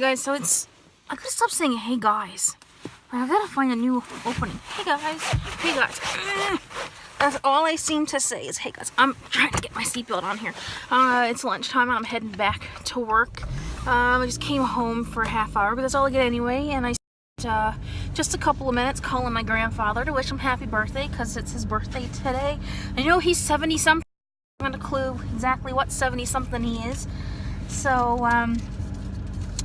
guys, so I gotta stop saying hey guys. I gotta find a new opening. Hey guys. Hey guys. That's all I seem to say is hey guys. I'm trying to get my seatbelt on here. It's lunchtime and I'm heading back to work. I just came home for a half hour, but that's all I get anyway. And I spent just a couple of minutes calling my grandfather to wish him happy birthday because it's his birthday today. I know he's 70-something. I haven't a clue exactly what 70-something he is. So,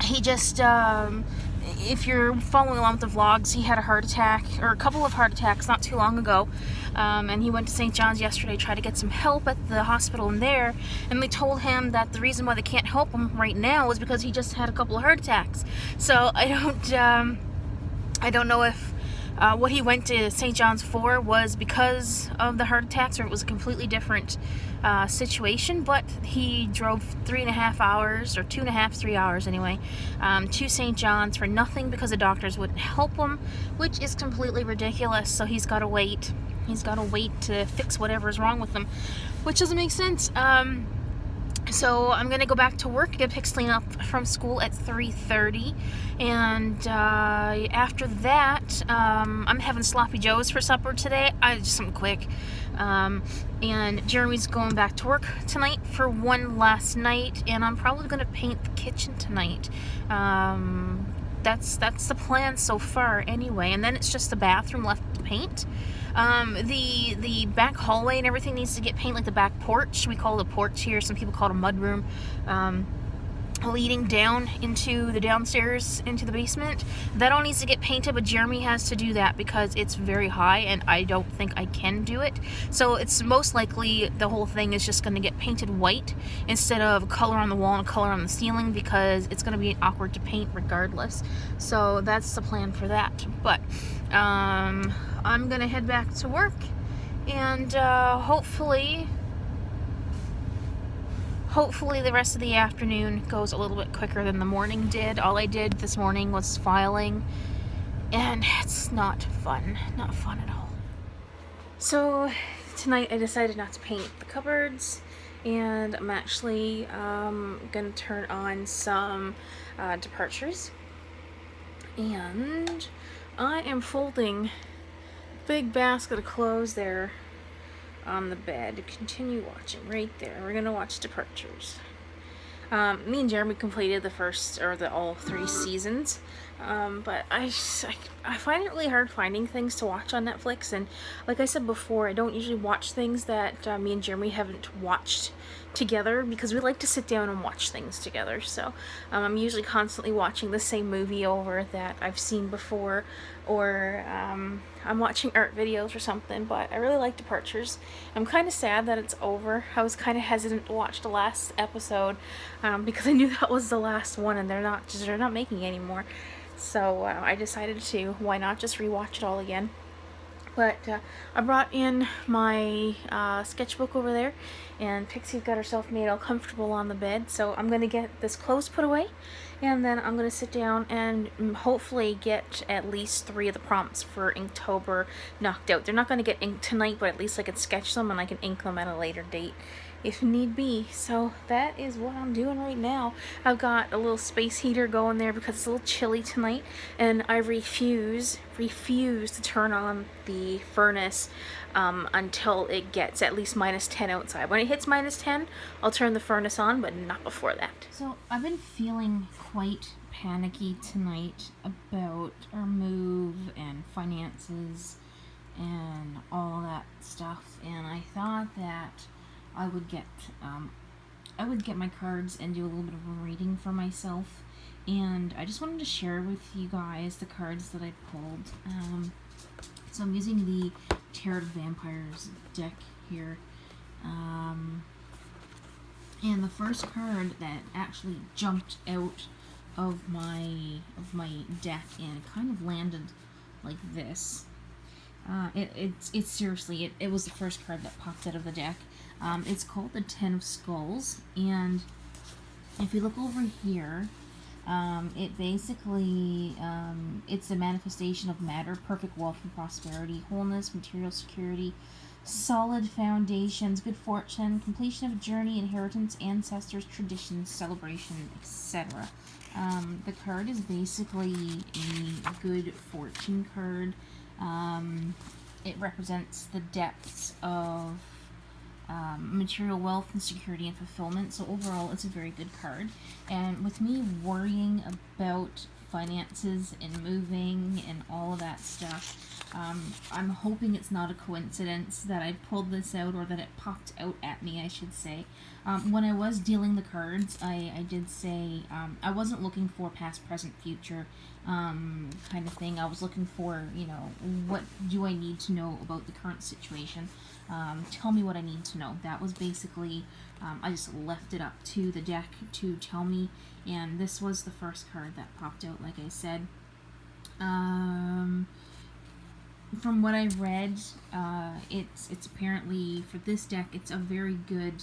he just, if you're following along with the vlogs, he had a heart attack, or a couple of heart attacks not too long ago, and he went to St. John's yesterday to try to get some help at the hospital in there, and they told him that the reason why they can't help him right now is because he just had a couple of heart attacks. So I don't know if what he went to St. John's for was because of the heart attacks or it was a completely different situation, but he drove 3.5 hours, or 2.5, 3 hours anyway, to St. John's for nothing because the doctors wouldn't help him, which is completely ridiculous. So he's got to wait. He's got to wait to fix whatever's wrong with him, which doesn't make sense. So I'm gonna go back to work, get Pixley up from school at 3:30, and after that, I'm having sloppy joes for supper today. Just something quick. And Jeremy's going back to work tonight for one last night, and I'm probably gonna paint the kitchen tonight. That's the plan so far anyway, and then it's just the bathroom left to paint. The back hallway and everything needs to get painted, like the back porch. We call it a porch here. Some people call it a mud room. Leading down into the downstairs, into the basement. That all needs to get painted, but Jeremy has to do that because it's very high and I don't think I can do it. So it's most likely the whole thing is just going to get painted white instead of color on the wall and color on the ceiling, because it's going to be awkward to paint regardless. So that's the plan for that. But I'm going to head back to work, and hopefully the rest of the afternoon goes a little bit quicker than the morning did. All I did this morning was filing, and it's not fun. Not fun at all. So tonight I decided not to paint the cupboards, and I'm actually gonna turn on some departures, and I am folding a big basket of clothes there on the bed. Continue watching right there. We're gonna watch Departures. Me and Jeremy completed the first, or all 3 seasons, but I find it really hard finding things to watch on Netflix, and like I said before, I don't usually watch things that me and Jeremy haven't watched together, because we like to sit down and watch things together. So I'm usually constantly watching the same movie over that I've seen before, or I'm watching art videos or something. But I really like Departures. I'm kind of sad that it's over. I was kind of hesitant to watch the last episode because I knew that was the last one, and they're not making any more. So I decided to, why not just rewatch it all again. But I brought in my sketchbook over there, and Pixie's got herself made all comfortable on the bed. So I'm going to get this clothes put away, and then I'm going to sit down and hopefully get at least 3 of the prompts for Inktober knocked out. They're not going to get inked tonight, but at least I can sketch them and I can ink them at a later date if need be. So that is what I'm doing right now. I've got a little space heater going there because it's a little chilly tonight, and I refuse to turn on the furnace until it gets at least -10 outside. When it hits -10, I'll turn the furnace on, but not before that. So I've been feeling quite panicky tonight about our move and finances and all that stuff, and I thought that I would get my cards and do a little bit of a reading for myself, and I just wanted to share with you guys the cards that I pulled. So I'm using the Tarot of Vampires deck here, and the first card that actually jumped out of my deck and kind of landed like this. It's seriously, it was the first card that popped out of the deck. It's called the 10 of Skulls, and if you look over here, it basically, it's a manifestation of matter, perfect wealth and prosperity, wholeness, material security, solid foundations, good fortune, completion of a journey, inheritance, ancestors, traditions, celebration, etc. The card is basically a good fortune card. It represents the depths of material wealth and security and fulfillment. So overall, it's a very good card. And with me worrying about finances and moving and all of that stuff, I'm hoping it's not a coincidence that I pulled this out, or that it popped out at me, I should say. When I was dealing the cards, I did say I wasn't looking for past, present, future kind of thing. I was looking for, what do I need to know about the current situation? Tell me what I need to know. That was basically, I just left it up to the deck to tell me, and this was the first card that popped out, like I said. From what I've read, it's apparently, for this deck, it's a very good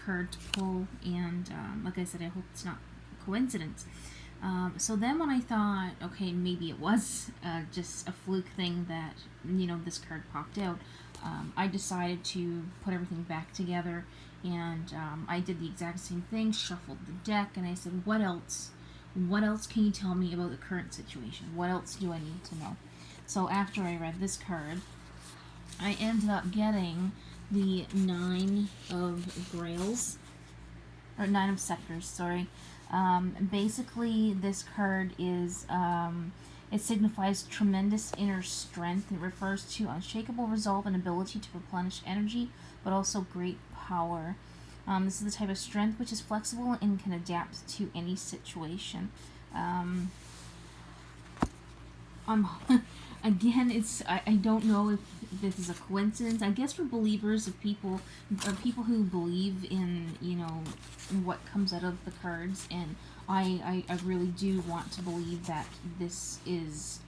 card to pull, and like I said, I hope it's not a coincidence. So then when I thought, okay, maybe it was just a fluke thing that, this card popped out, I decided to put everything back together, and I did the exact same thing, shuffled the deck, and I said, what else can you tell me about the current situation? What else do I need to know? So after I read this card, I ended up getting the Nine of Grails, or Nine of Scepters, sorry. Basically, this card is, it signifies tremendous inner strength. It refers to unshakable resolve and ability to replenish energy, but also great power. This is the type of strength which is flexible and can adapt to any situation. Again, I don't know if this is a coincidence. I guess for believers, of people who believe in, what comes out of the cards, and I really do want to believe that this is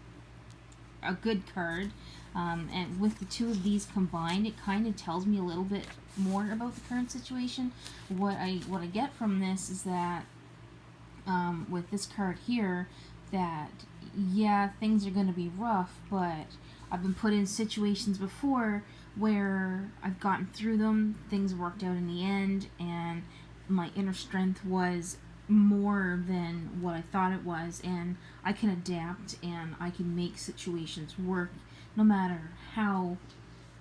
a good card. And with the two of these combined, it kind of tells me a little bit more about the current situation. What I get from this is that with this card here, that yeah, things are going to be rough, but I've been put in situations before where I've gotten through them, things worked out in the end, and my inner strength was more than what I thought it was, and I can adapt and I can make situations work no matter how,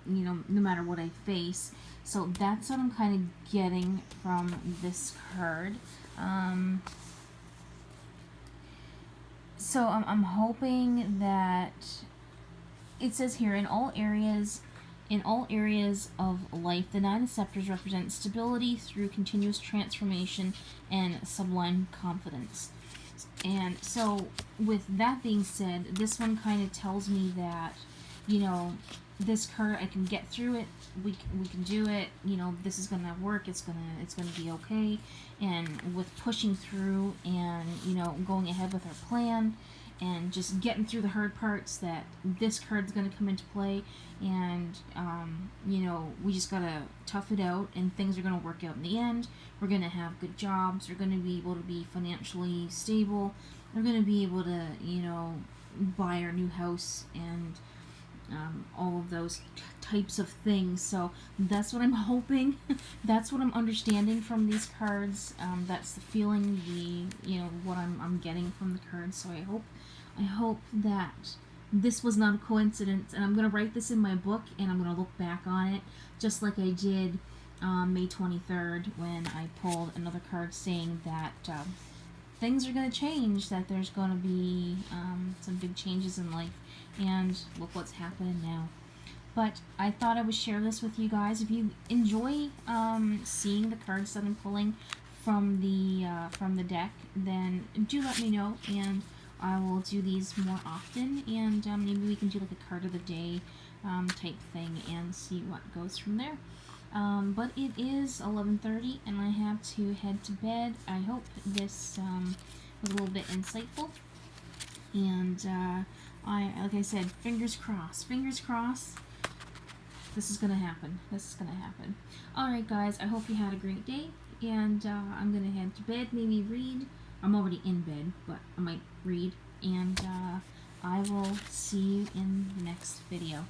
no matter what I face. So that's what I'm kind of getting from this card. So I'm hoping that it says here, in all areas of life, the Nine of Scepters represent stability through continuous transformation and sublime confidence. And so with that being said, this one kind of tells me that, this card, I can get through it, we can do it, this is gonna work, it's gonna be okay. And with pushing through and, going ahead with our plan and just getting through the hard parts, that this card's gonna come into play, and we just gotta tough it out, and things are gonna work out in the end. We're gonna have good jobs, we're gonna be able to be financially stable, we're gonna be able to, buy our new house, and all of those types of things. So that's what I'm hoping. That's what I'm understanding from these cards. That's the feeling, what I'm getting from the cards. So I hope that this was not a coincidence, and I'm gonna write this in my book, and I'm gonna look back on it just like I did May 23rd when I pulled another card saying that things are going to change, that there's going to be some big changes in life, and look what's happening now. But I thought I would share this with you guys. If you enjoy seeing the cards that I'm pulling from the deck, then do let me know, and I will do these more often, and maybe we can do like a card of the day type thing and see what goes from there. But it is 11:30 and I have to head to bed. I hope this was a little bit insightful, and like I said, fingers crossed, this is gonna happen. Alright guys, I hope you had a great day, and I'm gonna head to bed, maybe read. I'm already in bed, but I might read, and I will see you in the next video.